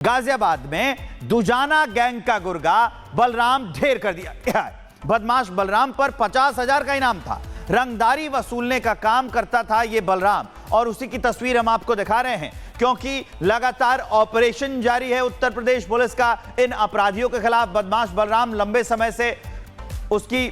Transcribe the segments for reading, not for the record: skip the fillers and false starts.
गाजियाबाद में दुजाना गैंग का गुर्गा बलराम ढेर कर दिया गया है। बदमाश बलराम पर 50,000 का इनाम था। रंगदारी वसूलने का काम करता था ये बलराम, और उसी की तस्वीर हम आपको दिखा रहे हैं क्योंकि लगातार ऑपरेशन जारी है उत्तर प्रदेश पुलिस का इन अपराधियों के खिलाफ। बदमाश बलराम लंबे समय से उसकी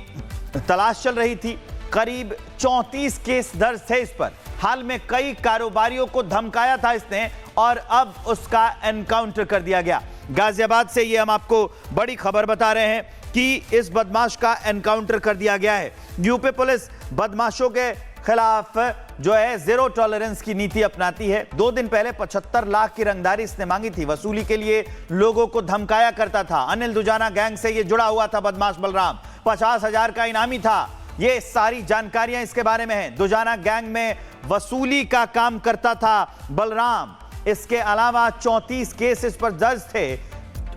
तलाश चल रही थी। करीब 34 केस दर्ज थे इस पर। हाल में कई कारोबारियों को धमकाया था इसने और अब उसका एनकाउंटर कर दिया गया। गाजियाबाद से ये हम आपको बड़ी खबर बता रहे हैं कि इस बदमाश का एनकाउंटर कर दिया गया है। यूपी पुलिस बदमाशों के खिलाफ जो है जीरो टॉलरेंस की नीति अपनाती है। 2 दिन पहले 75 लाख की रंगदारी इसने मांगी थी। वसूली के लिए लोगों को धमकाया करता था। अनिल दुजाना गैंग से ये जुड़ा हुआ था बदमाश बलराम। 50,000 का इनामी था। ये सारी जानकारियां इसके बारे में है। दुजाना गैंग में वसूली का काम करता था बलराम। इसके अलावा 34 केस इस पर दर्ज थे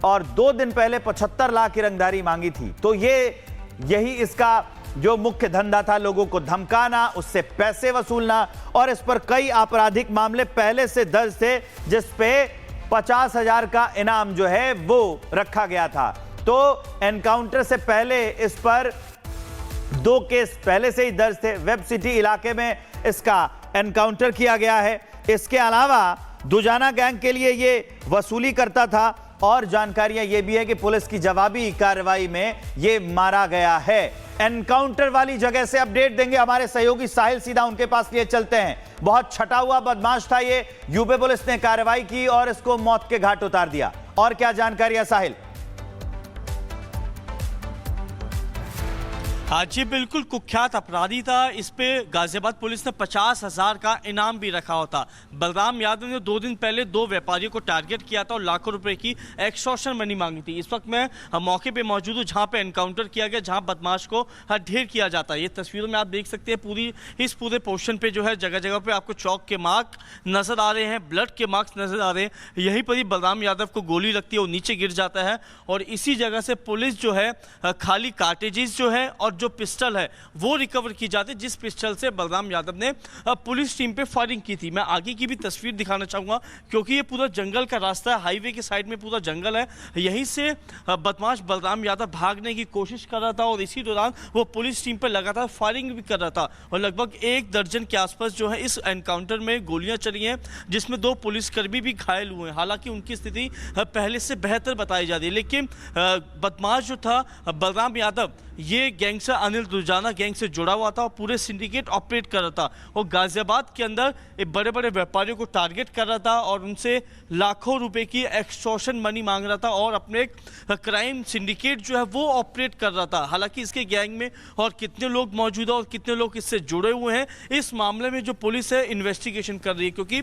और 2 दिन पहले 75 लाख की रंगदारी मांगी थी। तो यही इसका जो मुख्य धंधा था, लोगों को धमकाना, उससे पैसे वसूलना, और इस पर कई आपराधिक मामले पहले से दर्ज थे जिस पे 50,000 का इनाम जो है वो रखा गया था। तो एनकाउंटर से पहले इस पर 2 केस पहले से ही दर्ज थे। वेब सिटी इलाके में इसका एनकाउंटर किया गया है। इसके अलावा दुजाना गैंग के लिए ये वसूली करता था और जानकारियां ये भी है कि पुलिस की जवाबी कार्रवाई में ये मारा गया है। एनकाउंटर वाली जगह से अपडेट देंगे हमारे सहयोगी साहिल, सीधा उनके पास लिए चलते हैं। बहुत छटा हुआ बदमाश था ये। यूपी पुलिस ने कार्रवाई की और इसको मौत के घाट उतार दिया। और क्या जानकारियां साहिल? हाँ जी, बिल्कुल कुख्यात अपराधी था। इस पे गाजियाबाद पुलिस ने 50,000 का इनाम भी रखा होता। बलराम यादव ने 2 दिन पहले 2 व्यापारियों को टारगेट किया था और लाखों रुपए की एक्सटॉर्शन मनी मांगी थी। इस वक्त मैं मौके पे मौजूद हूँ जहाँ पे एनकाउंटर किया गया, जहाँ बदमाश को ढेर किया जाता है। ये तस्वीरों में आप देख सकते हैं इस पूरे पोर्शन पे जो है जगह जगह पे आपको चौक के मार्क नजर आ रहे हैं, ब्लड के मार्क्स नजर आ रहे हैं। यहीं पर ही बलराम यादव को गोली लगती है, वो नीचे गिर जाता है और इसी जगह से पुलिस जो है खाली कार्टेजेस जो है और जो पिस्टल है वो रिकवर की जाती है, जिस पिस्टल से बलराम यादव ने पुलिस टीम पे फायरिंग की थी। मैं आगे की भी तस्वीर दिखाना चाहूंगा क्योंकि ये पूरा जंगल का रास्ता है। हाईवे के साइड में पूरा जंगल है। यहीं से बदमाश बलराम यादव भागने की कोशिश कर रहा था और इसी दौरान वो पुलिस टीम पे लगातार फायरिंग भी कर रहा था और लगभग 1 दर्जन के आसपास जो है इस एनकाउंटर में गोलियां चली हैं, जिसमें 2 पुलिसकर्मी भी घायल हुए हैं। हालांकि उनकी स्थिति पहले से बेहतर बताई जा रही है, लेकिन बदमाश जो था बलराम यादव ये गैंग से अनिल दुजाना गैंग से जुड़ा हुआ था और पूरे सिंडिकेट ऑपरेट कर रहा था और गाजियाबाद के अंदर बड़े बड़े व्यापारियों को टारगेट कर रहा था और उनसे लाखों रुपए की एक्सटॉर्शन मनी मांग रहा था और अपने एक क्राइम सिंडिकेट जो है वो ऑपरेट कर रहा था। हालांकि इसके गैंग में और कितने लोग मौजूद हैं और कितने लोग इससे जुड़े हुए हैं, इस मामले में जो पुलिस है इन्वेस्टिगेशन कर रही है, क्योंकि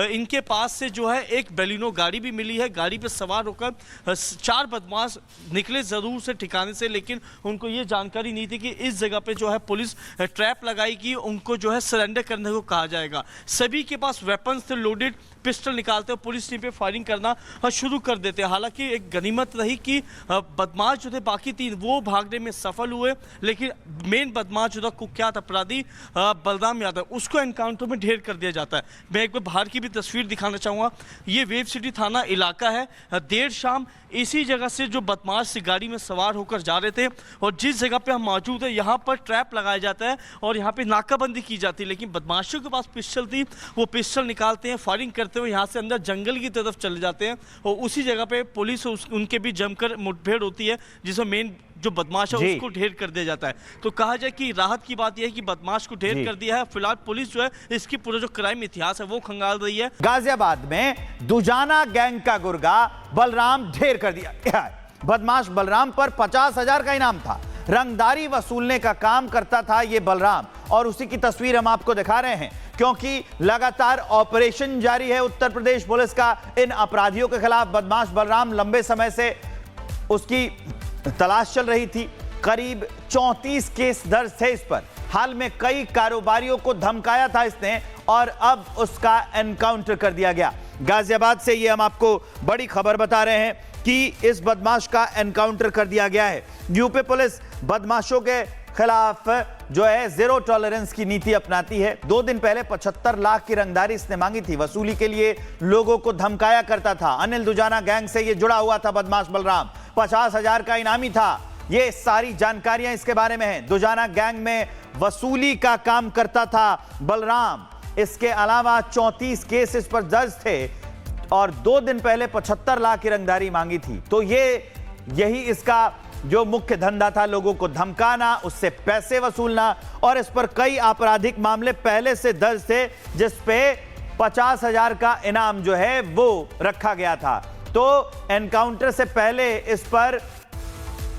इनके पास से जो है एक बेलिनो गाड़ी भी मिली है। गाड़ी पर सवार होकर 4 बदमाश निकले जरूर से ठिकाने से, लेकिन उनको ये जानकारी नहीं थी कि इस जगह पे जो है पुलिस ट्रैप लगाएगी, उनको जो है सरेंडर करने को कहा जाएगा। सभी के पास वेपन्स थे, लोडेड पिस्टल निकालते और पुलिस टीम पे फायरिंग करना शुरू कर देते। हालांकि एक गनीमत रही कि बदमाश जो थे बाकी 3 वो भागने में सफल हुए, लेकिन मेन बदमाश जो था कुख्यात अपराधी बलराम यादव, उसको एनकाउंटर में ढेर कर दिया जाता है। मैं एक बार बाहर की भी तस्वीर दिखाना चाहूँगा। ये वेब सिटी थाना इलाका है। देर शाम इसी जगह से जो बदमाश गाड़ी में सवार होकर जा रहे थे और जिस जगह पे हम मौजूद है यहाँ पर ट्रैप लगाया जाता है और यहाँ पे नाकाबंदी की जाती है, लेकिन बदमाशों के पास पिस्टल थी। वो पिस्टल निकालते हैं, फायरिंग करते हुए यहाँ से अंदर जंगल की तरफ चले जाते हैं और उसी जगह पे पुलिस उनके भी जमकर मुठभेड़ होती है, जिसमें मेन जो बदमाश है उसको ढेर कर दिया जाता है। तो कहा जाए कि राहत की बात यह है कि बदमाश को ढेर कर दिया है। फिलहाल पुलिस जो है इसकी पूरा जो क्राइम इतिहास है वो खंगाल रही है। गाजियाबाद में दुजाना गैंग का गुर्गा बलराम ढेर कर दिया गया है। बदमाश बलराम पर 50,000 का इनाम था। रंगदारी वसूलने का काम करता था ये बलराम, और उसी की तस्वीर हम आपको दिखा रहे हैं क्योंकि लगातार ऑपरेशन जारी है उत्तर प्रदेश पुलिस का इन अपराधियों के खिलाफ। बदमाश बलराम लंबे समय से उसकी तलाश चल रही थी। करीब 34 केस दर्ज थे इस पर। हाल में कई कारोबारियों को धमकाया था इसने और अब उसका एनकाउंटर कर दिया गया। गाजियाबाद से ये हम आपको बड़ी खबर बता रहे हैं कि इस बदमाश का एनकाउंटर कर दिया गया है। यूपी पुलिस बदमाशों के खिलाफ जो है जीरो टॉलरेंस की नीति अपनाती है। 2 दिन पहले 75 लाख की रंगदारी इसने मांगी थी। वसूली के लिए लोगों को धमकाया करता था। अनिल दुजाना गैंग से ये जुड़ा हुआ था बदमाश बलराम। 50,000 का इनामी था। ये सारी जानकारियां इसके बारे में हैं। दुजाना गैंग में वसूली का काम करता था बलराम। इसके अलावा 34 केस इस पर दर्ज थे और 2 दिन पहले 75 लाख की रंगदारी मांगी थी। तो यही इसका जो मुख्य धंधा था, लोगों को धमकाना, उससे पैसे वसूलना, और इस पर कई आपराधिक मामले पहले से दर्ज थे जिस पे 50,000 का इनाम जो है वो रखा गया था। तो एनकाउंटर से पहले इस पर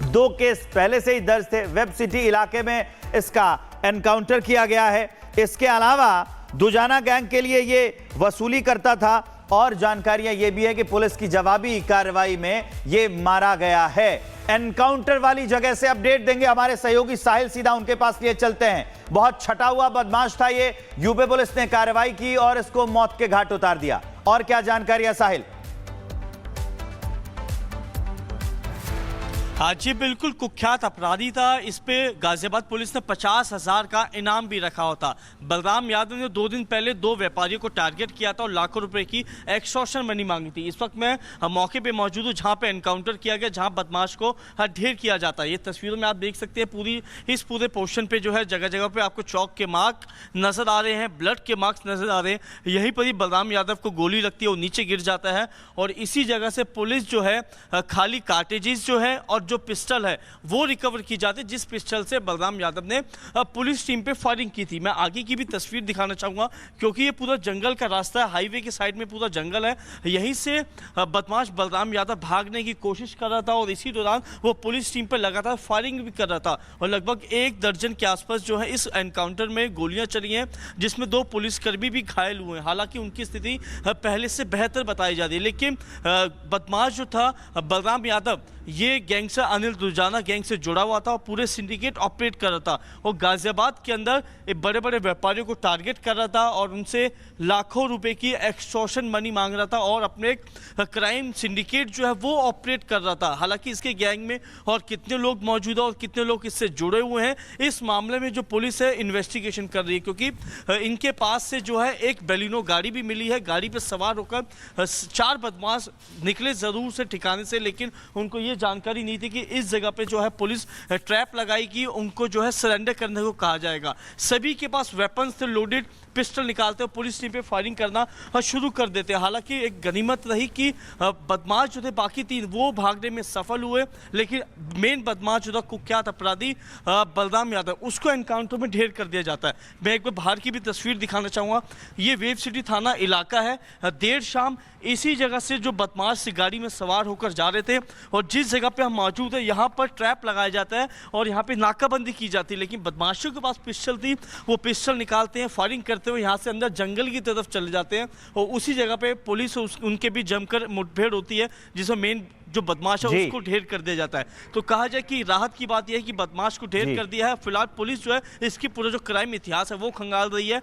2 केस पहले से ही दर्ज थे। वेब सिटी इलाके में इसका एनकाउंटर किया गया है। इसके अलावा दुजाना गैंग के लिए ये वसूली करता था और जानकारियां ये भी है कि पुलिस की जवाबी कार्रवाई में ये मारा गया है। एनकाउंटर वाली जगह से अपडेट देंगे हमारे सहयोगी साहिल, सीधा उनके पास लिए चलते हैं। बहुत छटा हुआ बदमाश था ये। यूपी पुलिस ने कार्रवाई की और इसको मौत के घाट उतार दिया। और क्या जानकारियां साहिल? हाँ जी, बिल्कुल कुख्यात अपराधी था। इस पे गाजियाबाद पुलिस ने 50,000 का इनाम भी रखा होता। बलराम यादव ने 2 दिन पहले 2 व्यापारियों को टारगेट किया था और लाखों रुपए की एक्सटॉर्शन मनी मांगी थी। इस वक्त मैं मौके पे मौजूद हूँ जहाँ पे एनकाउंटर किया गया, जहाँ बदमाश को ढेर किया जाता है। ये तस्वीरों में आप देख सकते हैं इस पूरे पोर्शन पे जो है जगह जगह पे आपको चौक के मार्क नजर आ रहे हैं, ब्लड के मार्क्स नजर आ रहे हैं। यहीं पर ही बलराम यादव को गोली लगती है, वो नीचे गिर जाता है और इसी जगह से पुलिस जो है खाली कार्टेजेस जो है और जो पिस्टल है वो रिकवर की जाती है, जिस पिस्टल से बलराम यादव ने पुलिस टीम पे फायरिंग की थी। मैं आगे की भी तस्वीर दिखाना चाहूंगा क्योंकि ये पूरा जंगल का रास्ता है, हाईवे के साइड में पूरा जंगल है। यहीं से बदमाश बलराम यादव भागने की कोशिश कर रहा था और इसी दौरान वो पुलिस टीम पे लगातार फायरिंग भी कर रहा था और लगभग 1 दर्जन के आसपास जो है इस एनकाउंटर में गोलियां चली हैं, जिसमें 2 पुलिसकर्मी भी घायल हुए हैं। हालांकि उनकी स्थिति पहले से बेहतर बताई जा रही है, लेकिन बदमाश जो था बलराम यादव ये गैंगस्टर अनिल दुजाना गैंग से जुड़ा हुआ था और पूरे सिंडिकेट ऑपरेट कर रहा था और गाजियाबाद के अंदर बड़े बड़े व्यापारियों को टारगेट कर रहा था और उनसे लाखों रुपए की एक्सटॉर्शन मनी मांग रहा था और अपने एक क्राइम सिंडिकेट जो है वो ऑपरेट कर रहा था। हालांकि इसके गैंग में और कितने लोग मौजूद हैं और कितने लोग इससे जुड़े हुए हैं, इस मामले में जो पुलिस है इन्वेस्टिगेशन कर रही है, क्योंकि इनके पास से जो है एक बेलिनो गाड़ी भी मिली है। गाड़ी पर सवार होकर 4 बदमाश निकले जरूर से ठिकाने से, लेकिन उनको ये जानकारी नहीं थी कि इस जगह पे जो है पुलिस ट्रैप लगाएगी, उनको जो है सरेंडर करने को कहा जाएगा। सभी के पास वेपन्स थे, लोडेड पिस्टल निकालते और पुलिस टीम पे फायरिंग करना शुरू कर देते हैं। हालांकि एक गनीमत रही कि बदमाश जो थे बाकी 3 वो भागने में सफल हुए, लेकिन मेन बदमाश जो था कुख्यात अपराधी बलराम यादव, उसको एनकाउंटर में ढेर कर दिया जाता है। मैं एक बार बाहर की भी तस्वीर दिखाना चाहूँगा। ये वेब सिटी थाना इलाका है। देर शाम इसी जगह से जो बदमाश गाड़ी में सवार होकर जा रहे थे और जिस जगह पे हम मौजूद है यहाँ पर ट्रैप लगाया जाता है और यहाँ पे नाकाबंदी की जाती है, लेकिन बदमाशों के पास पिस्टल थी, वो पिस्टल निकालते हैं, फायरिंग करते हुए यहाँ से अंदर जंगल की तरफ चले जाते हैं और उसी जगह पे पुलिस उनके भी जमकर मुठभेड़ होती है, जिसमें मेन जो बदमाश है उसको ढेर कर दिया जाता है। तो कहा जाए कि राहत की बात यह है कि बदमाश को ढेर कर दिया है। फिलहाल पुलिस जो है इसकी पूरा जो क्राइम इतिहास है वो खंगाल रही है